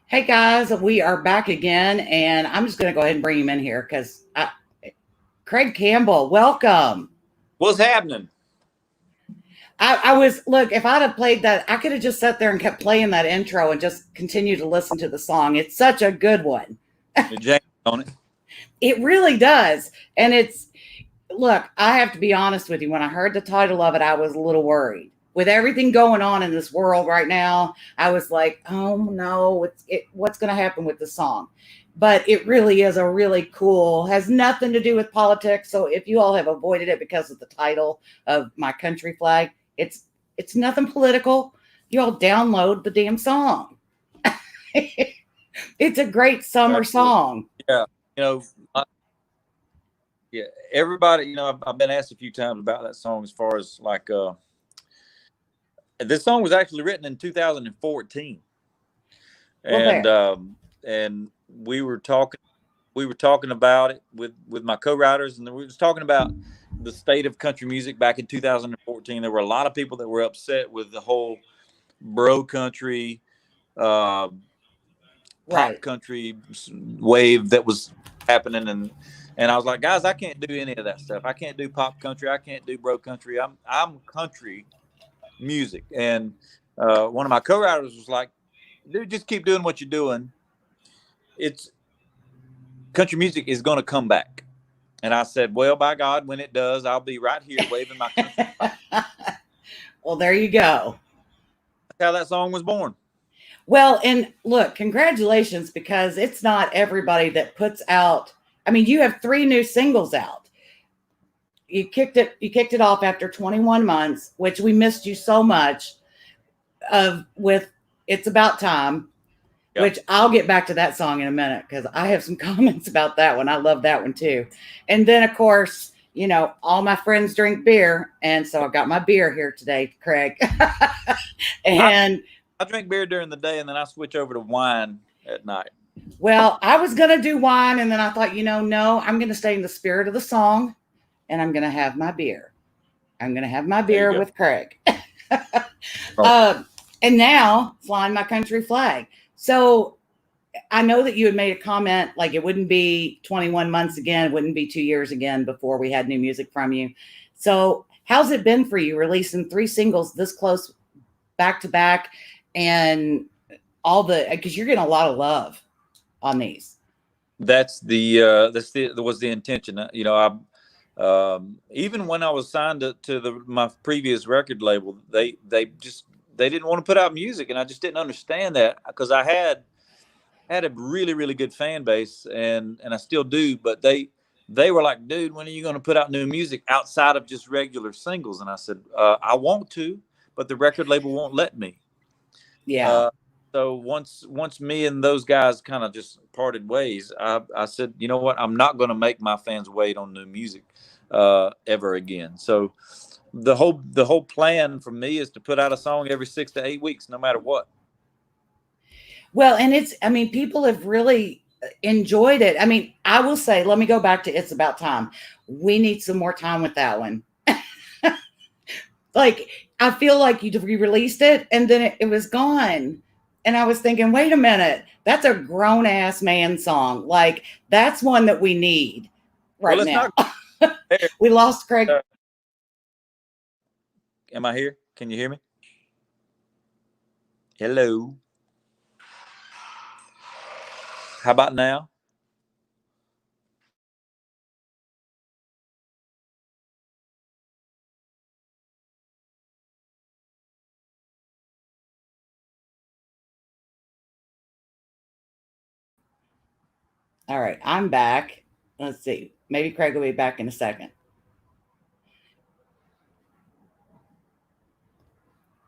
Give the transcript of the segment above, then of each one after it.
Hey guys, we are back again, and I'm just going to go ahead and bring him in here because Craig Campbell, welcome. What's happening? Look, if I'd have played that, I could have just sat there and kept playing that intro and just continued to listen to the song. It's such a good one. James on it. It really does. And look, I have to be honest with you. When I heard the title of it, I was a little worried. With everything going on in this world right now, I was like, oh no, what's going to happen with the song? But it really is a really cool, has nothing to do with politics. So if you all have avoided it because of the title of My Country Flag, it's nothing political. You all download the damn song. It's a great summer Absolutely. song. Yeah. You know, I, yeah, everybody, I've been asked a few times about that song as far as this song was actually written in 2014. Well, And, there. and we were talking about it with my co-writers, and we was talking about the state of country music back in 2014. There were a lot of people that were upset with the whole bro country, uh, pop Right. country wave that was happening, and I was like, guys, I can't do any of that stuff. I can't do pop country. I can't do bro country. I'm country music. And one of my co-writers was like, dude, just keep doing what you're doing. It's country music is going to come back. And I said, well, by God, when it does, I'll be right here waving my country flag. Well, there you go. That's how that song was born. Well, and look, congratulations because it's not everybody that puts out. I mean, you have three new singles out. You kicked it off after 21 months, which we missed you so much of with It's About Time, Yeah. which I'll get back to that song in a minute because I have some comments about that one. I love that one too. And then of course, all my friends drink beer, and so I got my beer here today, Craig. and I drink beer during the day, and then I switch over to wine at night. Well, I was going to do wine, and then I thought, no, I'm going to stay in the spirit of the song, and I'm going to have my beer. I'm going to have my There you beer go. with Craig. Right. And now, flying my country flag. So I know that you had made a comment like it wouldn't be 21 months again, it wouldn't be 2 years again before we had new music from you. So, how's it been for you releasing three singles this close back to back, and because you're getting a lot of love on these? That was the intention. I even when I was signed to my previous record label, they didn't want to put out music, and I just didn't understand that because I had a really really good fan base, and I still do, but they were like, dude, when are you going to put out new music outside of just regular singles? And I said, I want to, but the record label won't let me. Yeah. Uh, so once me and those guys kind of just parted ways, I said, you know what, I'm not going to make my fans wait on new music ever again. So the whole plan for me is to put out a song every 6 to 8 weeks, no matter what. Well, and I mean, people have really enjoyed it. I mean, I will say, let me go back to It's About Time. We need some more time with that one. Like, I feel like you released it and then it was gone. And I was thinking, wait a minute, that's a grown ass man song. Like, that's one that we need Well, right it's now. not there. We lost Craig. Uh, am I here? Can you hear me? Hello. How about now? All right, I'm back. Let's see. Maybe Craig will be back in a second.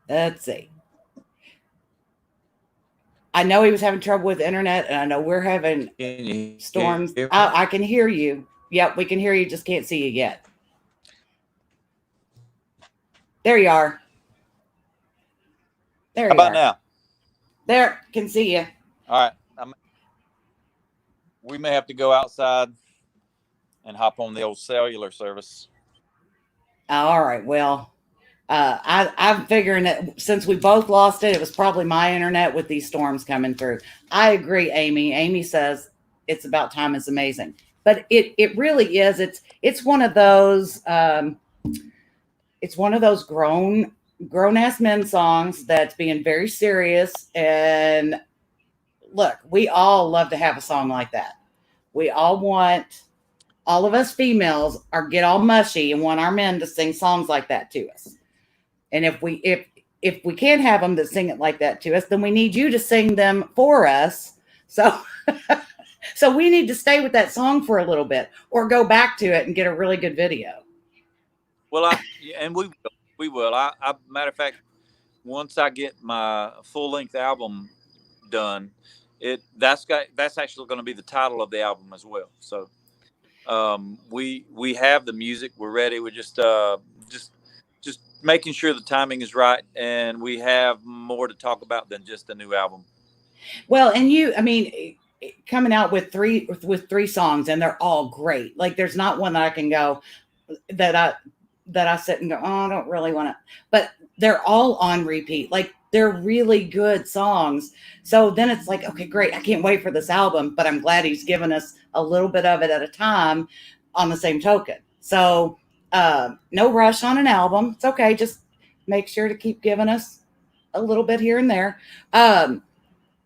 Let's see. I know he was having trouble with the internet, and I know we're having Can you hear me? storms. I can hear you. Yep, we can hear you, just can't see you yet. There you are. There How you about are. now? There, can see you. All right. We may have to go outside and hop on the old cellular service. All right. Well, I'm figuring that since we both lost it, it was probably my internet with these storms coming through. I agree, Amy. Amy says it's about time is amazing, but it really is. It's one of those it's one of those grown ass men songs that's being very serious. And look, we all love to have a song like that. We all of us females are get all mushy and want our men to sing songs like that to us. And if we can't have them to sing it like that to us, then we need you to sing them for us. So so we need to stay with that song for a little bit or go back to it and get a really good video. Well, and we will. Matter of fact, once I get my full length album done, that's actually going to be the title of the album as well. So we have the music, we're ready. We're just making sure the timing is right, and we have more to talk about than just the new album. Well, and I mean, coming out with three songs, and they're all great. Like, there's not one that I can go that I sit and go, oh, I don't really want to. But they're all on repeat. Like, they're really good songs. So then it's like, okay, great. I can't wait for this album, but I'm glad he's given us a little bit of it at a time on the same token. So no rush on an album. It's okay. Just make sure to keep giving us a little bit here and there.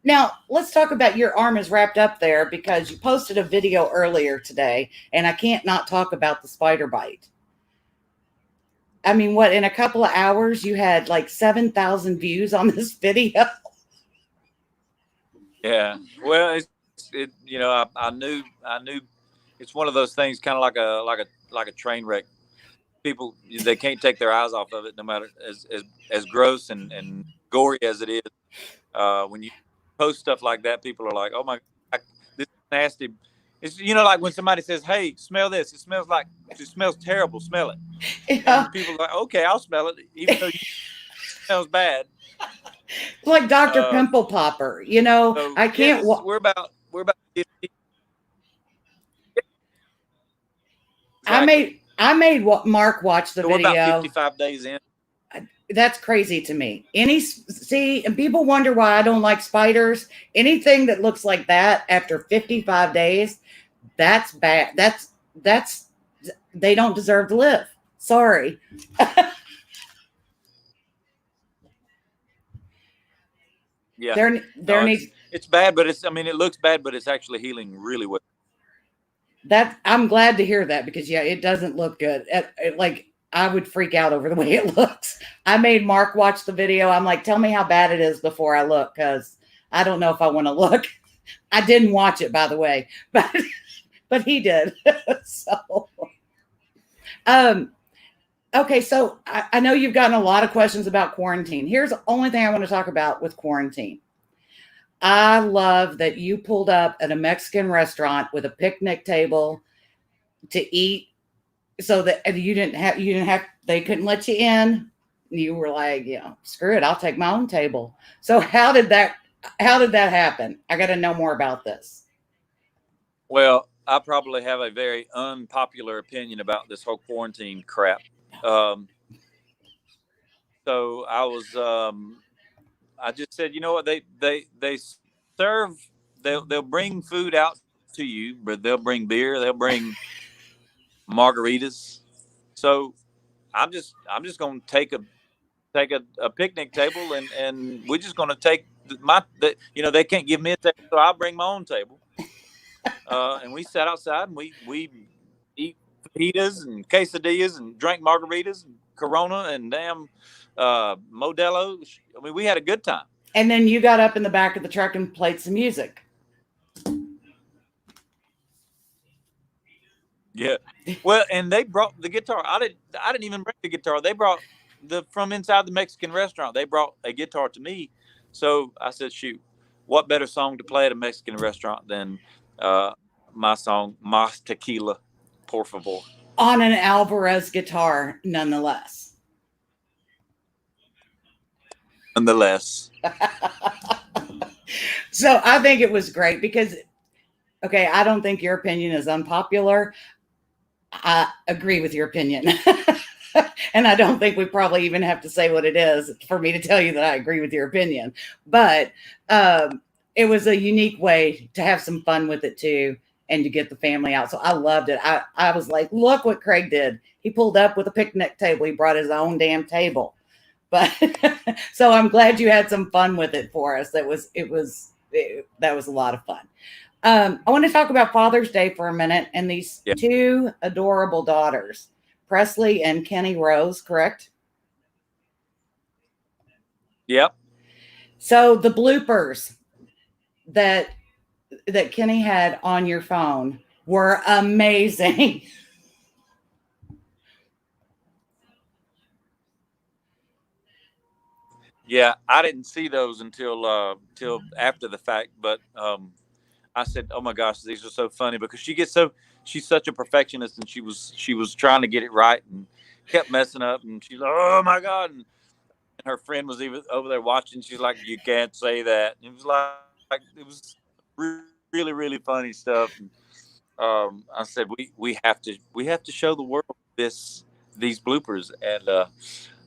Now, let's talk about your arm is wrapped up there because you posted a video earlier today, and I can't not talk about the spider bite. I mean, what, in a couple of hours, you had like 7,000 views on this video? Yeah. Well, I knew it's one of those things, kind of like a train wreck. People, they can't take their eyes off of it, no matter as gross and gory as it is. When you post stuff like that, people are like, "Oh my God, this is nasty." It's like when somebody says, "Hey, smell this. It smells terrible. Smell it." Yeah. And people are like, "Okay, I'll smell it, even though it smells bad." Like Dr. Pimple Popper, So, I can't. We're about 50. Exactly. I made Mark watch the We're video. about 55 days in. That's crazy to me. And people wonder why I don't like spiders. Anything that looks like that after 55 days, that's bad. That's they don't deserve to live. Sorry. Yeah. It's bad, but it looks bad, but it's actually healing really well. I'm glad to hear that because it doesn't look good. Like, I would freak out over the way it looks. I made Mark watch the video. I'm like, tell me how bad it is before I look, because I don't know if I want to look. I didn't watch it, by the way, but he did. So, okay. So I know you've gotten a lot of questions about quarantine. Here's the only thing I want to talk about with quarantine. I love that you pulled up at a Mexican restaurant with a picnic table to eat, so that you didn't have, they couldn't let you in. You were like, screw it, I'll take my own table. So how did that happen? I got to know more about this. Well, I probably have a very unpopular opinion about this whole quarantine crap. So I just said, you know what, they serve, they'll bring food out to you, but they'll bring beer, they'll bring margaritas. So I'm just going to take a picnic table, and we're just going to take they can't give me a table, so I'll bring my own table. And we sat outside and we eat fajitas and quesadillas and drank margaritas and Corona and damn Modelo. I mean, we had a good time. And then you got up in the back of the truck and played some music. Yeah. Well, and they brought the guitar. I didn't even bring the guitar. They brought from inside the Mexican restaurant. They brought a guitar to me. So I said, shoot, what better song to play at a Mexican restaurant than my song, Mas Tequila, Por Favor. On an Alvarez guitar, nonetheless. Nonetheless. So I think it was great because, okay, I don't think your opinion is unpopular. I agree with your opinion. And I don't think we probably even have to say what it is for me to tell you that I agree with your opinion. But um, it was a unique way to have some fun with it too, and to get the family out. So I loved it. I was like, look what Craig did. He pulled up with a picnic table. He brought his own damn table. But so I'm glad you had some fun with it for us. That was a lot of fun. I want to talk about Father's Day for a minute and these Yeah. two adorable daughters, Presley and Kenny Rose, correct? Yep. So the bloopers that Kenny had on your phone were amazing. Yeah, I didn't see those till after the fact, but I said, "Oh my gosh, these are so funny," because she's such a perfectionist, and she was trying to get it right and kept messing up, and she's like, "Oh my god!" And her friend was even over there watching. She's like, "You can't say that." And it was really really funny stuff. And, I said, we have to show the world this these bloopers, and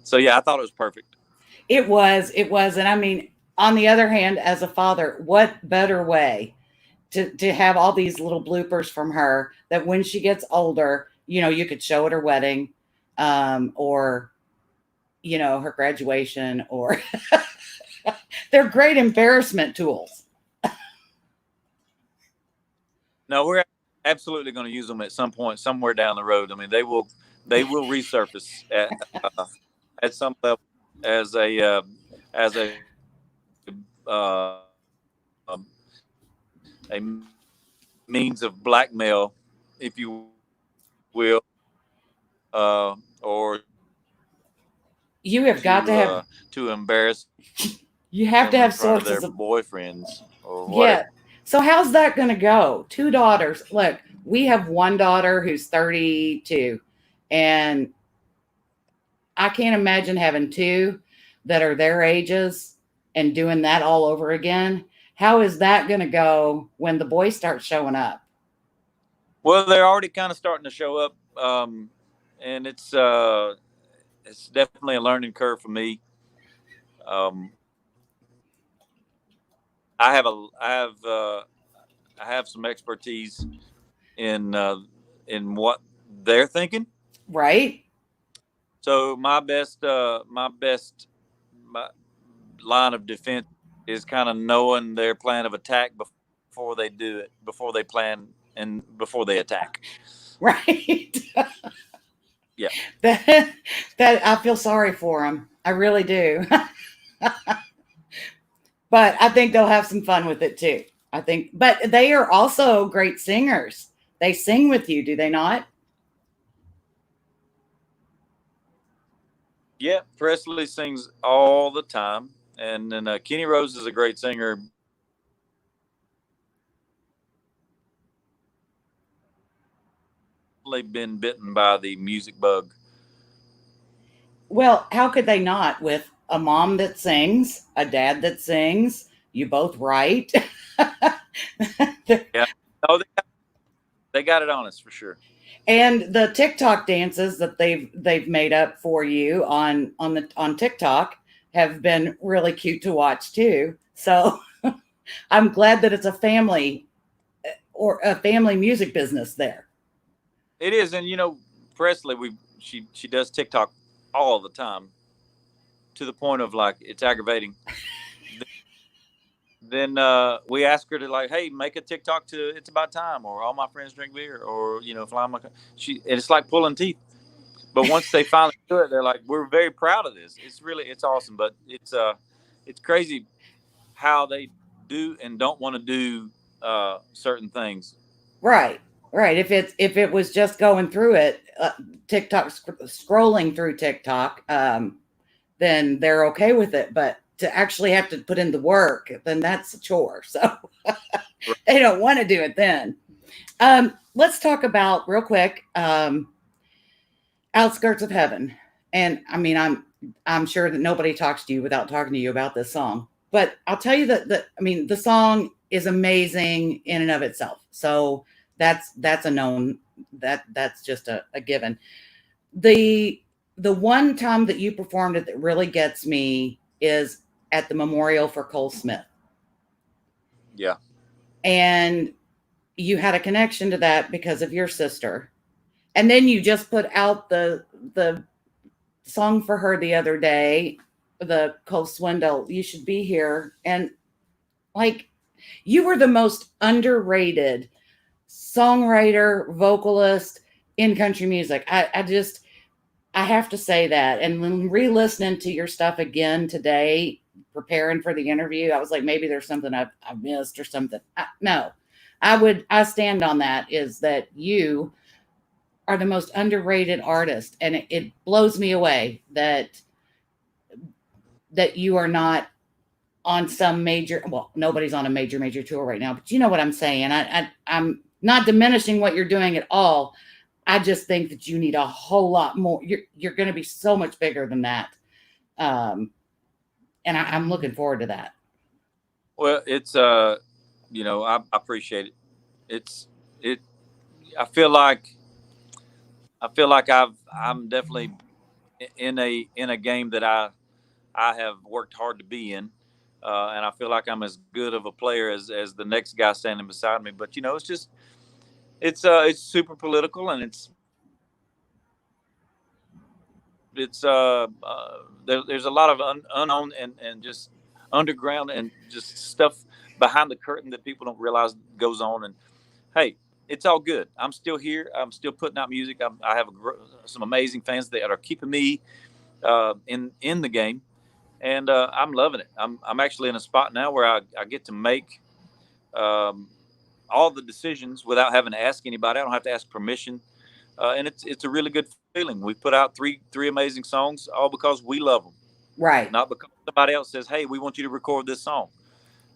so yeah, I thought it was perfect. It was. And I mean, on the other hand, as a father, what better way to have all these little bloopers from her that when she gets older, you could show at her wedding, or, her graduation, or they're great embarrassment tools. No, we're absolutely going to use them at some point, somewhere down the road. I mean, they will resurface at some level as a a means of blackmail, if you will, or You have got to embarrass you have to them in have front of their sources of. boyfriends or whatever. Yeah. So how's that going to go? Two daughters. Look, we have one daughter who's 32, and I can't imagine having two that are their ages and doing that all over again. How is that going to go when the boys start showing up? Well, they're already kind of starting to show up, and it's definitely a learning curve for me. Um, I have a I have some expertise in what they're thinking. Right? So my line of defense is kind of knowing their plan of attack before they do it, before they plan and before they attack. Right. Yeah. that that I feel sorry for them. I really do. But I think they'll have some fun with it too. I think, but they are also great singers. They sing with you, do they not? Yeah, Presley sings all the time, and then Kenny Rose is a great singer. Definitely been bitten by the music bug. Well, how could they not with a mom that sings, a dad that sings, you both write? Yeah, oh, they got it on us for sure. And the TikTok dances that they've made up for you on TikTok have been really cute to watch too. So I'm glad that it's a family or a family music business there. It is, and Presley, she does TikTok all the time to the point of like it's aggravating. Then we ask her to like, hey, make a TikTok to "It's About Time" or "All My Friends Drink Beer" or "Fly My." And it's like pulling teeth. But once they finally do it, they're like, we're very proud of this. It's awesome, but it's crazy how they do and don't want to do certain things. Right. Right. If it was just going through it, TikTok scrolling through TikTok, then they're okay with it. But to actually have to put in the work, then that's a chore. So they don't want to do it then. Let's talk about real quick, "Outskirts of Heaven." And I mean, I'm sure that nobody talks to you without talking to you about this song. But I'll tell you that I mean, the song is amazing in and of itself. So that's a known, that's just a given. The the one time that you performed it that really gets me is at the memorial for Cole Smith. Yeah. And you had a connection to that because of your sister. And then you just put out the song for her the other day, the Cole Swindle, You Should Be Here. And like, you were the most underrated songwriter, vocalist in country music. I have to say that. And when re-listening to your stuff again today, preparing for the interview, I was like, maybe there's something I've missed or something. No, I stand on that, is that you are the most underrated artist. And it blows me away that you are not on some major, well, nobody's on a major tour right now, but you know what I'm saying. I'm not diminishing what you're doing at all. I just think that you need a whole lot more. You're going to be so much bigger than that, um, and I'm looking forward to that. Well, it's I appreciate it. It's it. I feel like I'm definitely in a game that I have worked hard to be in, and I feel like I'm as good of a player as the next guy standing beside me. But it's just it's super political, and there's a lot of unknown and just underground and just stuff behind the curtain that people don't realize goes on. And hey, it's all good. I'm still here. I'm still putting out music. I have some amazing fans that are keeping me in the game, and I'm loving it. I'm actually in a spot now where I get to make um, all the decisions without having to ask anybody. I don't have to ask permission, and it's a really good feeling. We put out three amazing songs, all because we love them, Right. not because somebody else says, "Hey, we want you to record this song."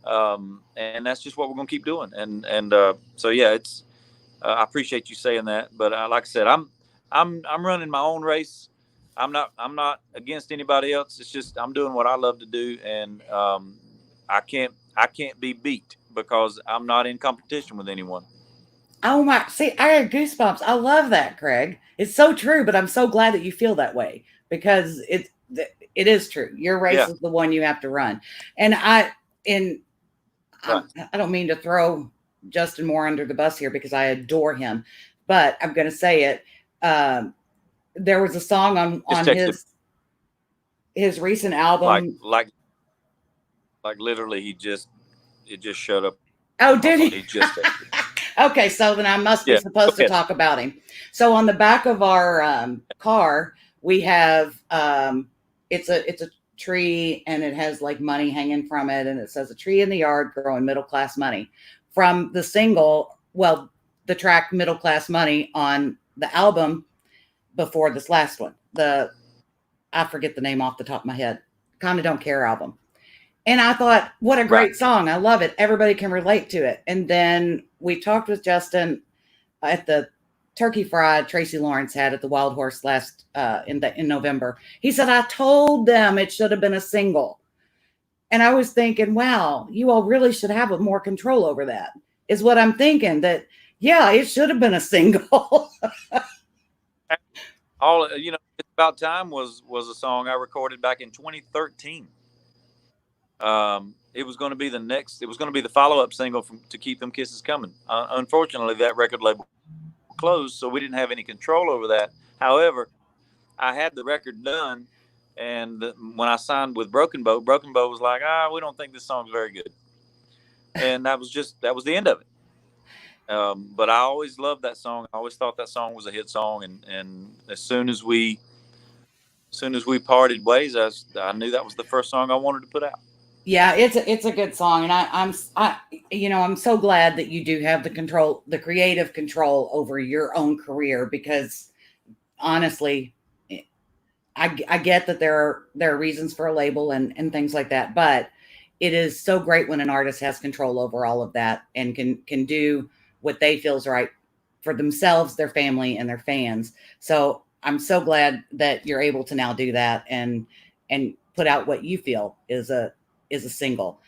And that's just what we're going to keep doing. And so yeah, it's I appreciate you saying that. But like I said, I'm running my own race. I'm not against anybody else. It's just I'm doing what I love to do, and I can't be beat because I'm not in competition with anyone. Oh my! See, I had goosebumps. I love that, Craig. It's so true, but I'm so glad that you feel that way because it is true. Your race Yeah, is the one you have to run, and I right. I don't mean to throw Justin Moore under the bus here because I adore him, but I'm going to say it. Um, there was a song Just on texted his recent like album. literally it just showed up Oh, on my did phone. he? He just texted. Okay, so then I must be Yeah, go supposed to ahead. talk about him. So on the back of our car, we have it's a tree and it has like money hanging from it, and it says a tree in the yard growing middle class money from the single. Well, the track Middle Class Money on the album before this last one. I forget the name off the top of my head. Kind of Don't Care album. And I thought, what a Right. great song. I love it. Everybody can relate to it. And then we talked with Justin at the turkey fried Tracy Lawrence had at the Wild Horse last in November. He said, I told them it should have been a single. And I was thinking, wow, you all really should have more control over that, is what I'm thinking. That, yeah, it should have been a single. All It's About Time was a song I recorded back in 2013. It was going to be it was going to be the follow-up single from To Keep Them Kisses Coming. Unfortunately, that record label closed, so we didn't have any control over that. However, I had the record done, and when I signed with Broken Bow was like, we don't think this song's very good, and that was the end of it. But I always loved that song. I always thought that song was a hit song, and as soon as we parted ways, I knew that was the first song I wanted to put out. Yeah, it's a good song, and I'm so glad that you do have the control, the creative control over your own career, because honestly, I get that there are reasons for a label and things like that, but it is so great when an artist has control over all of that and can do what they feel is right for themselves, their family, and their fans. So I'm so glad that you're able to now do that and put out what you feel is a single.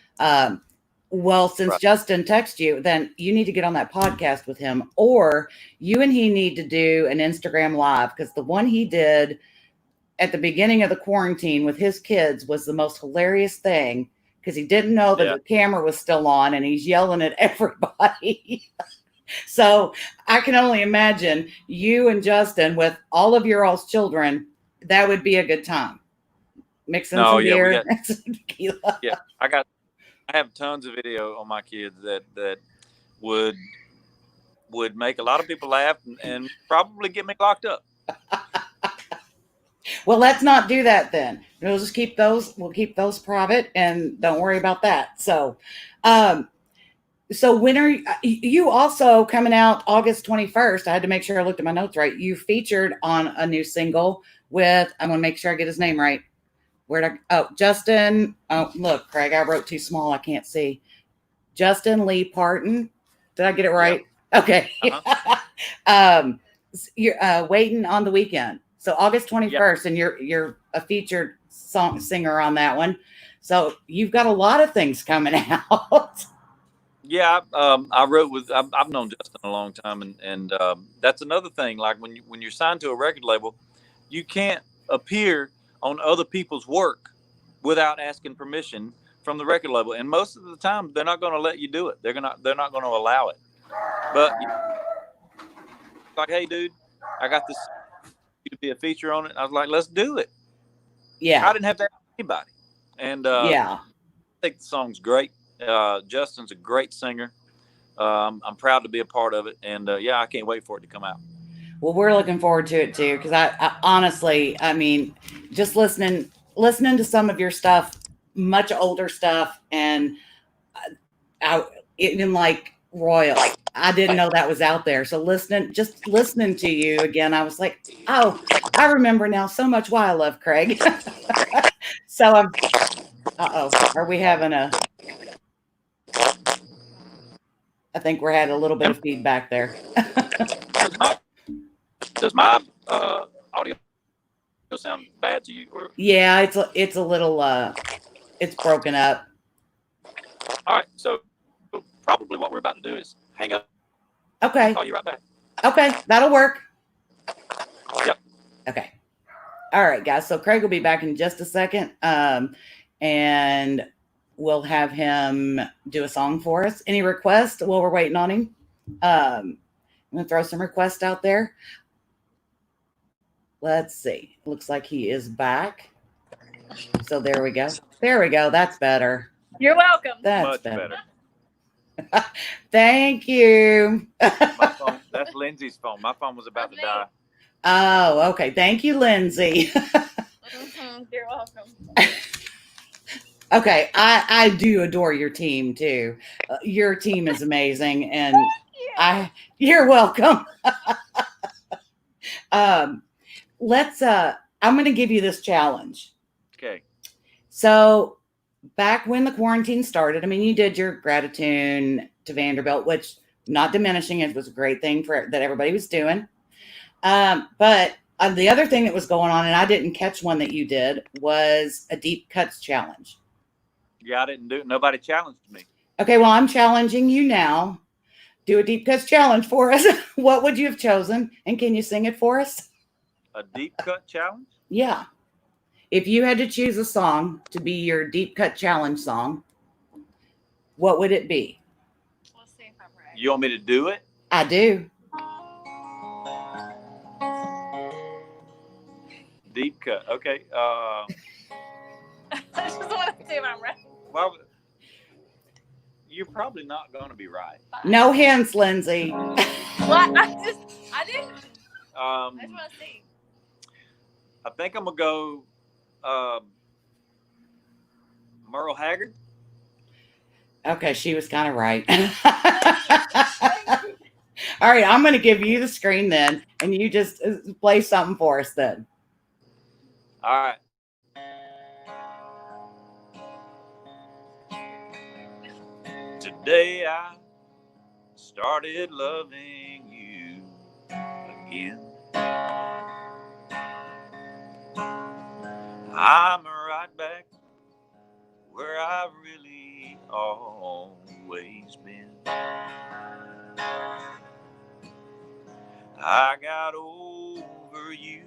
Well, since Right. Justin texted you, then you need to get on that podcast with him, or you and he need to do an Instagram live, because the one he did at the beginning of the quarantine with his kids was the most hilarious thing because he didn't know that Yeah. the camera was still on and he's yelling at everybody. So I can only imagine you and Justin with all of your all's children. That would be a good time. Mixing No, some yeah, we beer got and some tequila. yeah. I have tons of video on my kids that would would make a lot of people laugh and probably get me locked up. Well, let's not do that then. We'll just keep those. We'll keep those private and don't worry about that. Um, so when are you also coming out August 21st? I had to make sure I looked at my notes right. You featured on a new single with, I want to make sure I get his name right. Justin. Oh, look, Craig, I wrote too small. I can't see. Justin Lee Parton. Did I get it right? Yep. Okay. Uh-huh. You're waiting on the weekend. So August 21st, Yep. and you're a featured song singer on that one. So you've got a lot of things coming out. Yeah, I wrote with. I've known Justin a long time, and that's another thing. Like when you're signed to a record label, you can't appear on other people's work without asking permission from the record label. And most of the time, they're not going to let you do it. They're not going to allow it. But like, hey, dude, I got this to be a feature on it. I was like, let's do it. Yeah. I didn't have to ask anybody, and yeah. I think the song's great. Justin's a great singer. I'm proud to be a part of it, and yeah, I can't wait for it to come out. Well, we're looking forward to it too, because I honestly, I mean, just listening to some of your stuff, much older stuff, and even like Royal, I didn't know that was out there. So just listening to you again, I was like, oh, I remember now so much why I love Craig. So I'm. Are we having a? I think we're having a little bit of feedback there. Does my audio sound bad to you? Or? Yeah, it's a little it's broken up. All right, so probably what we're about to do is hang up. Okay. I'll call you right back. Okay, that'll work. Yep. Okay. All right, guys. So Craig will be back in just a second, and we'll have him do a song for us. Any requests while we're waiting on him? I'm gonna throw some requests out there. Let's see. Looks like he is back. So there we go. There we go. That's better. You're welcome. That's much better. Thank you. My phone, that's Lindsay's phone. My phone was about to die. Oh, okay. Thank you, Lindsay. You're welcome. Okay, I do adore your team too. Your team is amazing, and you're welcome. Let's. I'm going to give you this challenge. Okay. So, back when the quarantine started, I mean, you did your gratitude to Vanderbilt, which, not diminishing, it was a great thing that everybody was doing. But the other thing that was going on, and I didn't catch one that you did, was a deep cuts challenge. Yeah, I didn't do it. Nobody challenged me. Okay, well, I'm challenging you now. Do a deep cuts challenge for us. What would you have chosen? And can you sing it for us? A deep cut challenge? Yeah. If you had to choose a song to be your deep cut challenge song, what would it be? Let's see if I'm right. You want me to do it? I do. Deep cut. Okay. I just want to see if I'm right. Well, you're probably not going to be right. No hints, Lindsay. What? I didn't. I just want to see. I think I'm going to go Merle Haggard. Okay, she was kind of right. All right, I'm going to give you the screen then, and you just play something for us then. All right. Today I started loving you again. I'm right back where I've really always been. I got over you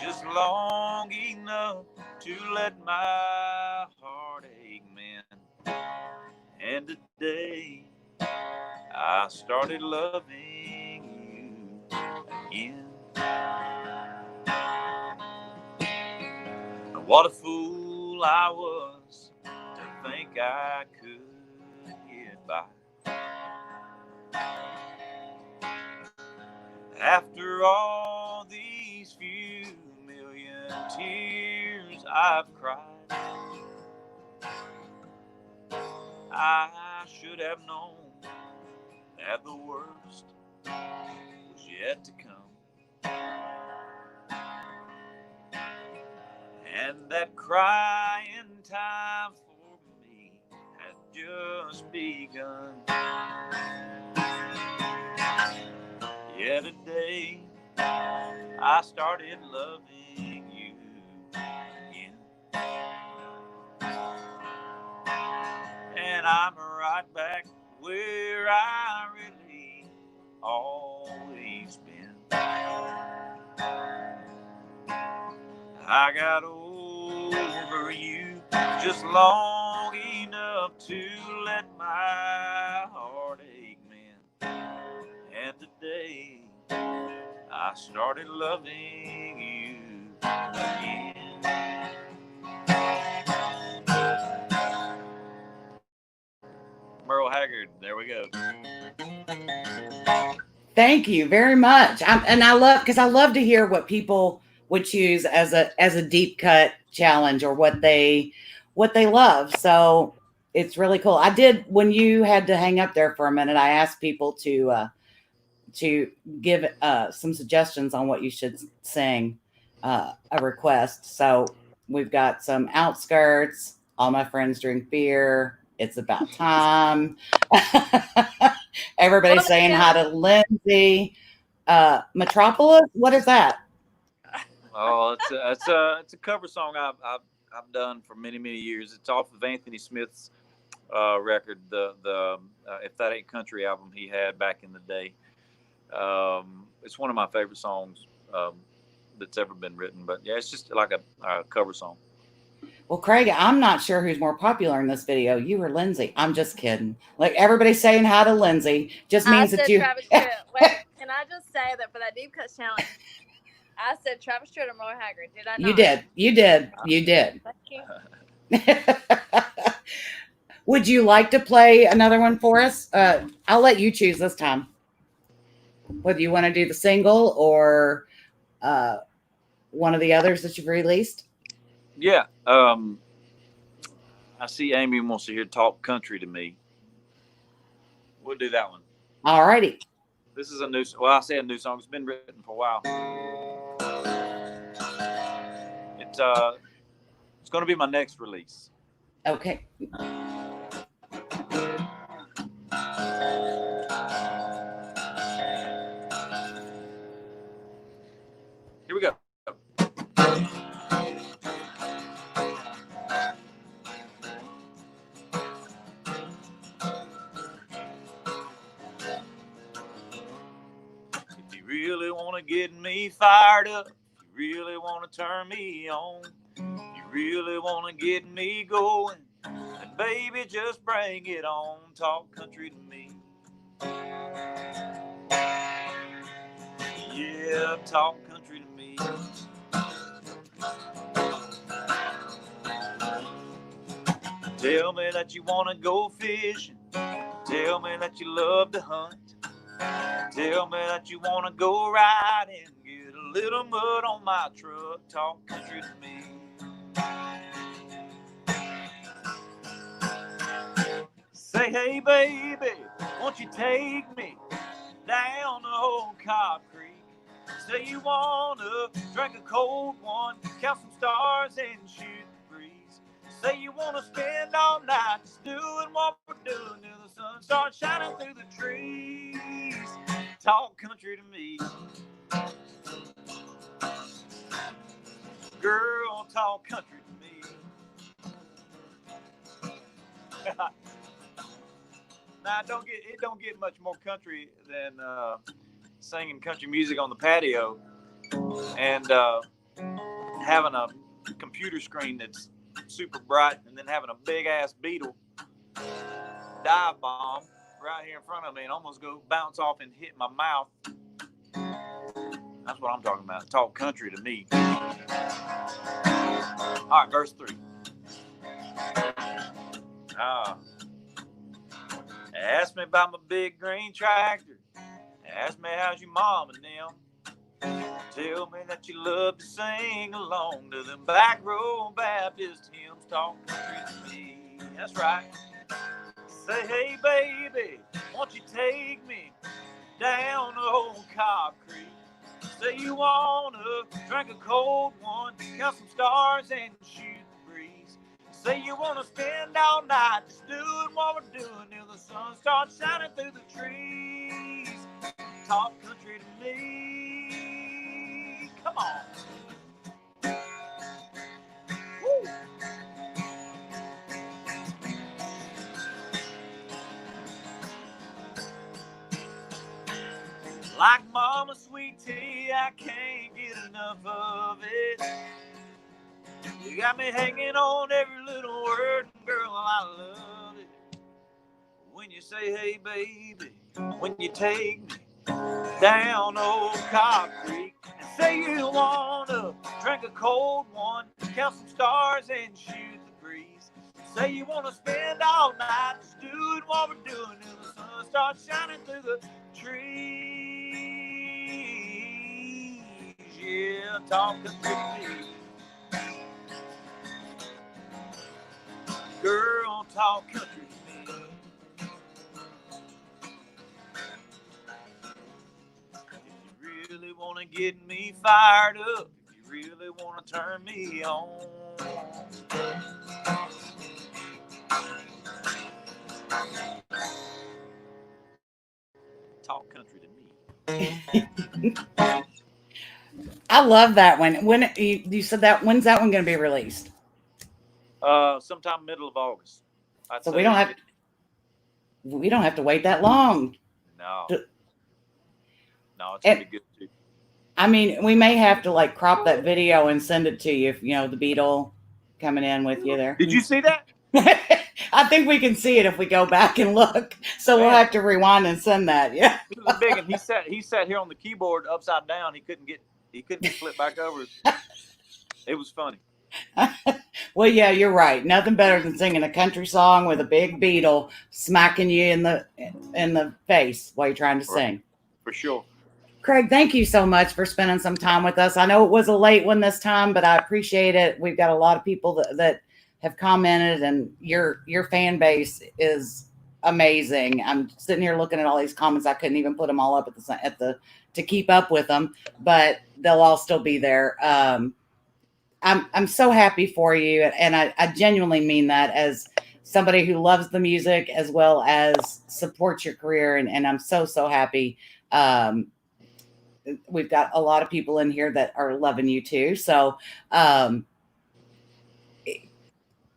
just long enough to let my heartache mend. And today I started loving you again. What a fool I was to think I could get by. After all these few million tears I've cried, I should have known that the worst was yet to come, and that crying time for me had just begun. Yeah, today I started loving you again, and I'm right back where I really always been. I got over you just long enough to let my heartache mend. And today I started loving you again. Merle Haggard, there we go. Thank you very much. And I love, because I love to hear what people would choose as a deep cut challenge, or what they love. So it's really cool. I did, when you had to hang up there for a minute, I asked people to give some suggestions on what you should sing, a request. So we've got some Outskirts, All My Friends Drink Beer, It's About Time. Everybody's saying hi to Lindsay. Metropolis, what is that? Oh, it's a cover song I've done for many years. It's off of Anthony Smith's record, the If That Ain't Country album he had back in the day. It's one of my favorite songs that's ever been written. But yeah, it's just like a cover song. Well, Craig, I'm not sure who's more popular in this video, you or Lindsay. I'm just kidding. Like, everybody's saying hi to Lindsay. Just means that you. Travis Tritt. Wait, can I just say that for that deep cut challenge, I said Travis Tritt or Merle Haggard. Did I not? You did. Thank you. Would you like to play another one for us? I'll let you choose this time, whether you want to do the single or one of the others that you've released. Yeah. I see Amy wants to hear Talk Country to Me. We'll do that one. All righty. This is a new, well, I say a new song. It's been written for a while. It's going to be my next release. Okay. Here we go. If you really want to get me fired up, if you really want to turn me on, you really want to get me going, then baby, just bring it on. Talk country to me. Yeah, talk country to me. Tell me that you want to go fishing. Tell me that you love to hunt. Tell me that you want to go riding. Get a little mud on my truck. Talk country to me. Say, hey, baby, won't you take me down the old Cobb Creek? Say you want to drink a cold one, count some stars and shoot the breeze. Say you want to spend all night just doing what we're doing till the sun starts shining through the trees. Talk country to me. Girl, talk country to me. Now, it don't get much more country than singing country music on the patio. And having a computer screen that's super bright, and then having a big ass beetle dive bomb right here in front of me and almost go bounce off and hit my mouth. That's what I'm talking about. Talk country to me. All right, verse 3. Ask me about my big green tractor. Ask me how's your mom and them. Tell me that you love to sing along to them back row Baptist hymns. Talk country to me. That's right. Say, hey, baby, won't you take me down old Cobb Creek? Say you wanna drink a cold one, count some stars and shoot the breeze. Say you wanna spend all night just doing what we're doing till the sun starts shining through the trees. Talk country to me. Come on. Woo. Like Mama's sweet tea, I can't get enough of it. You got me hanging on every little word, and girl, I love it. When you say, hey, baby, when you take me down old Cobb Creek, and say you wanna drink a cold one, count some stars and shoot the breeze. Say you wanna spend all night just doing what we're doing till the sun starts shining through the trees. Yeah, talking to me. Girl, talk country to me. If you really want to get me fired up, if you really want to turn me on, talk country to me. I love that one. When you said that, when's that one going to be released? Sometime middle of August. So we don't have to wait that long. No, it's gonna be good too. I mean, we may have to like crop that video and send it to you. If you know the Beatle coming in with you there. Did you see that? I think we can see it if we go back and look. So we'll have to rewind and send that. Yeah. He was big, and he sat here on the keyboard upside down. He couldn't get flipped back over. It was funny. Well, yeah, you're right. Nothing better than singing a country song with a big beetle smacking you in the face while you're trying to sing. For sure. Craig, thank you so much for spending some time with us. I know it was a late one this time, but I appreciate it. We've got a lot of people that have commented, and your fan base is amazing. I'm sitting here looking at all these comments. I couldn't even put them all up at the to keep up with them, but they'll all still be there. I'm so happy for you, and I genuinely mean that as somebody who loves the music as well as supports your career, and I'm so happy. We've got a lot of people in here that are loving you too. So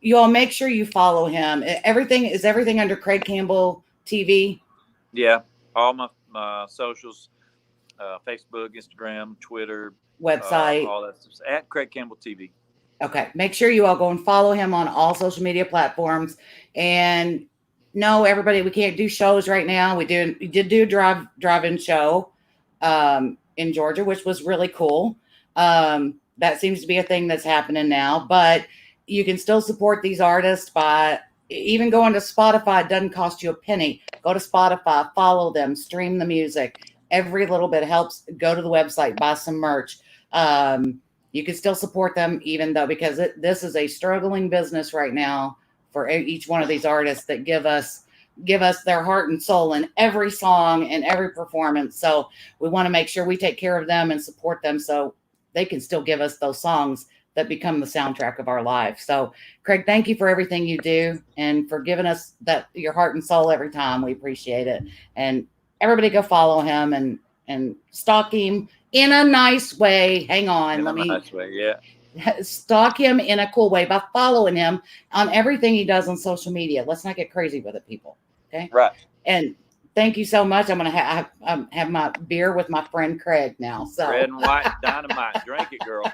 you all make sure you follow him. Everything under Craig Campbell TV? Yeah, all my socials, Facebook, Instagram, Twitter, website, all that stuff at Craig Campbell TV. Okay, make sure you all go and follow him on all social media platforms. And no, everybody, we can't do shows right now. We did do a drive-in show in Georgia, which was really cool. That seems to be a thing that's happening now. But you can still support these artists by even going to Spotify. It doesn't cost you a penny. Go to Spotify, follow them, stream the music. Every little bit helps. Go to the website, buy some merch. You can still support them, even though, because this is a struggling business right now for each one of these artists that give us their heart and soul in every song and every performance. So we want to make sure we take care of them and support them so they can still give us those songs that become the soundtrack of our life. So Craig, thank you for everything you do and for giving us your heart and soul every time. We appreciate it. And everybody go follow him and stalk him in a nice way. Hang on. Nice way, yeah. Stalk him in a cool way by following him on everything he does on social media. Let's not get crazy with it, people. Okay. Right. And thank you so much. I'm going to have my beer with my friend Craig now. So red and white dynamite. Drink it, girl.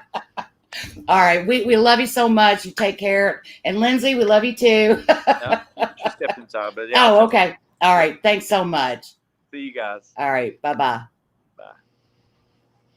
All right. We love you so much. You take care. And Lindsay, we love you too. No, she stepped inside, but yeah. Oh, okay. All right. Thanks so much. See you guys. All right. Bye-bye.